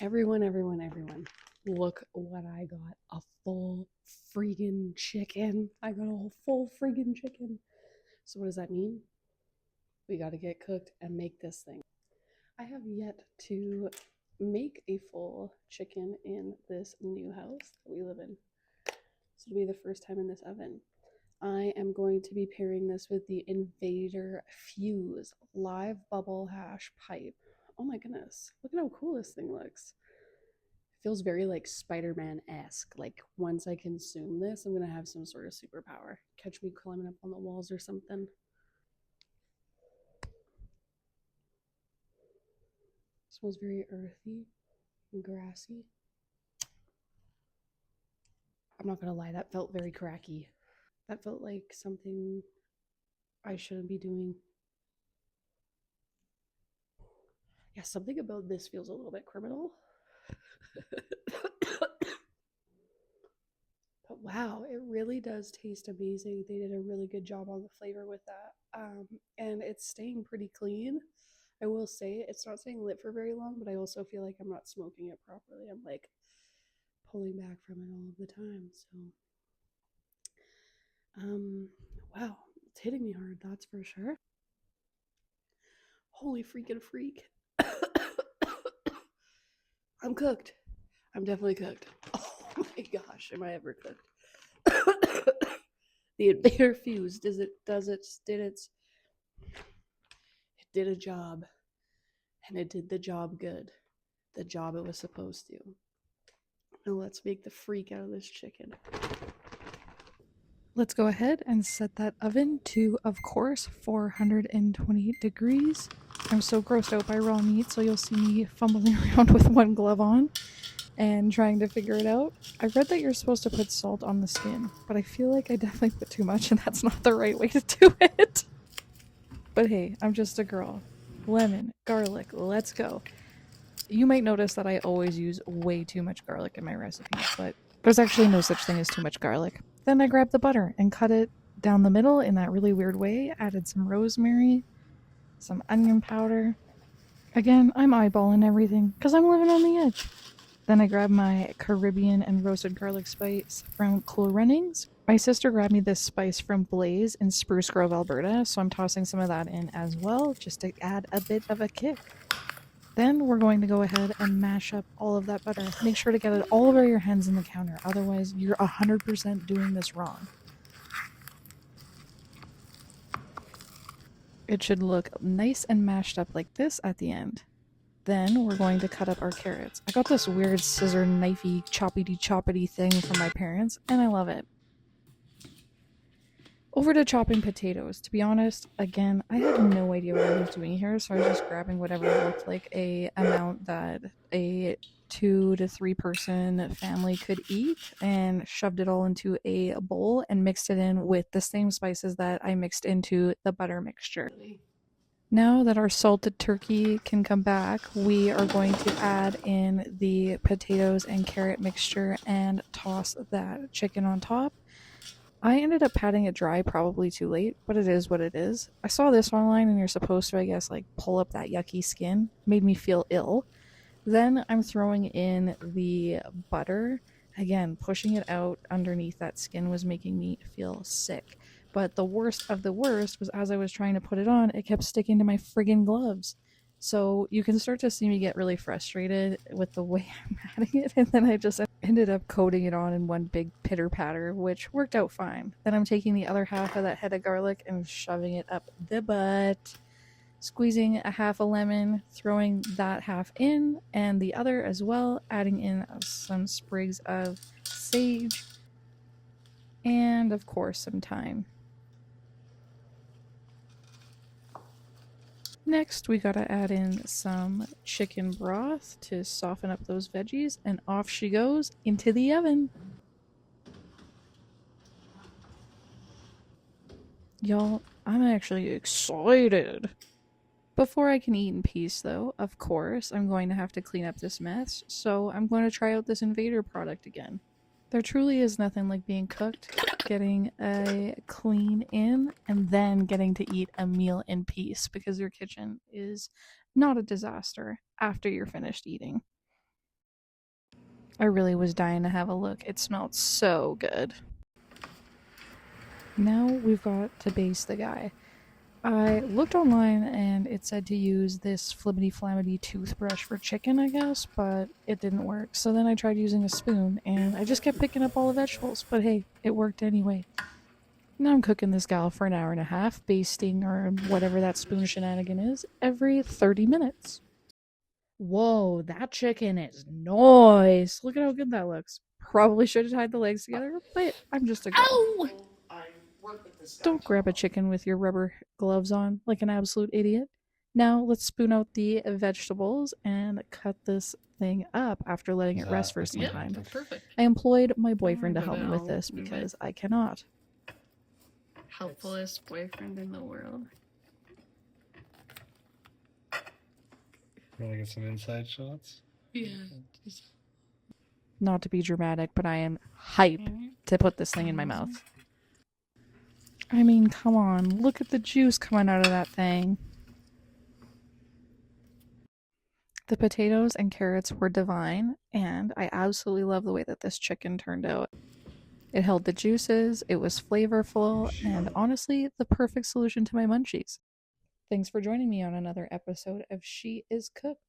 Everyone. Look what I got. A full friggin' chicken. I got a full friggin' chicken. So what does that mean? We gotta get cooked and make this thing. I have yet to make a full chicken in this new house that we live in. This will be the first time in this oven. I am going to be pairing this with the Invader Fuse live bubble hash pipe. Oh my goodness, look at how cool this thing looks. Feels very like Spider-Man-esque. Like once I consume this, I'm gonna have some sort of superpower. Catch me climbing up on the walls or something. Smells very earthy and grassy. I'm not gonna lie, that felt very cracky. That felt like something I shouldn't be doing. Yeah, something about this feels a little bit criminal. But wow, it really does taste amazing. They did a really good job on the flavor with that. And it's staying pretty clean. I will say it's not staying lit for very long, but I also feel like I'm not smoking it properly. I'm like pulling back from it all of the time. So, wow, it's hitting me hard, that's for sure. Holy freaking freak. I'm cooked. I'm definitely cooked. Oh my gosh, am I ever cooked? The Invader Fuse it did a job, and it did the job good, the job it was supposed to. Now let's make the freak out of this chicken. Let's go ahead and set that oven to, of course, 420 degrees. I'm so grossed out by raw meat, so you'll see me fumbling around with one glove on and trying to figure it out. I read that you're supposed to put salt on the skin, but I feel like I definitely put too much, and that's not the right way to do it. But hey, I'm just a girl. Lemon, garlic, let's go. You might notice that I always use way too much garlic in my recipes, but there's actually no such thing as too much garlic. Then I grabbed the butter and cut it down the middle in that really weird way, added some rosemary, some onion powder. Again, I'm eyeballing everything because I'm living on the edge. Then I grabbed my Caribbean and roasted garlic spice from Cool Runnings. My sister grabbed me this spice from Blaze in Spruce Grove, Alberta, so I'm tossing some of that in as well, just to add a bit of a kick. Then we're going to go ahead and mash up all of that butter. Make sure to get it all over your hands in the counter, otherwise you're 100% doing this wrong. It should look nice and mashed up like this at the end. Then we're going to cut up our carrots. I got this weird scissor knifey choppity thing from my parents, and I love it. Over to chopping potatoes. To be honest, again, I had no idea what I was doing here, so I was just grabbing whatever looked like a amount that a 2 to 3 person family could eat and shoved it all into a bowl and mixed it in with the same spices that I mixed into the butter mixture. Now that our salted turkey can come back, we are going to add in the potatoes and carrot mixture and toss that chicken on top. I ended up patting it dry probably too late, but it is what it is. I saw this online and you're supposed to, I guess, like pull up that yucky skin. Made me feel ill. Then I'm throwing in the butter. Again, pushing it out underneath that skin was making me feel sick. But the worst of the worst was as I was trying to put it on, it kept sticking to my friggin' gloves. So you can start to see me get really frustrated with the way I'm adding it, and then I just ended up coating it on in one big pitter patter, which worked out fine. Then I'm taking the other half of that head of garlic and shoving it up the butt, squeezing a half a lemon, throwing that half in, and the other as well, adding in some sprigs of sage, and of course some thyme. Next, we gotta add in some chicken broth to soften up those veggies, and off she goes into the oven. Y'all, I'm actually excited. Before I can eat in peace, though, of course, I'm going to have to clean up this mess, so I'm going to try out this Invader product again. There truly is nothing like being cooked, getting a clean in, and then getting to eat a meal in peace because your kitchen is not a disaster after you're finished eating. I really was dying to have a look. It smelled so good. Now we've got to baste the guy. I looked online and it said to use this flibbity flammity toothbrush for chicken, I guess, but it didn't work. So then I tried using a spoon and I just kept picking up all the vegetables, but hey, it worked anyway. Now I'm cooking this gal for an hour and a half, basting or whatever that spoon shenanigan is, every 30 minutes. Whoa, that chicken is nice. Look at how good that looks. Probably should have tied the legs together, but I'm just a girl. Ow! Don't grab a chicken with your rubber gloves on like an absolute idiot. Now let's spoon out the vegetables and cut this thing up after letting it rest for some time. That's perfect. I employed my boyfriend to help me with this because I cannot. Helpfulest boyfriend in the world. You want to get some inside shots? Yeah. Not to be dramatic, but I am hype to put this thing in my mouth. I mean, come on. Look at the juice coming out of that thing. The potatoes and carrots were divine, and I absolutely love the way that this chicken turned out. It held the juices, it was flavorful, and honestly, the perfect solution to my munchies. Thanks for joining me on another episode of She Is Cooked.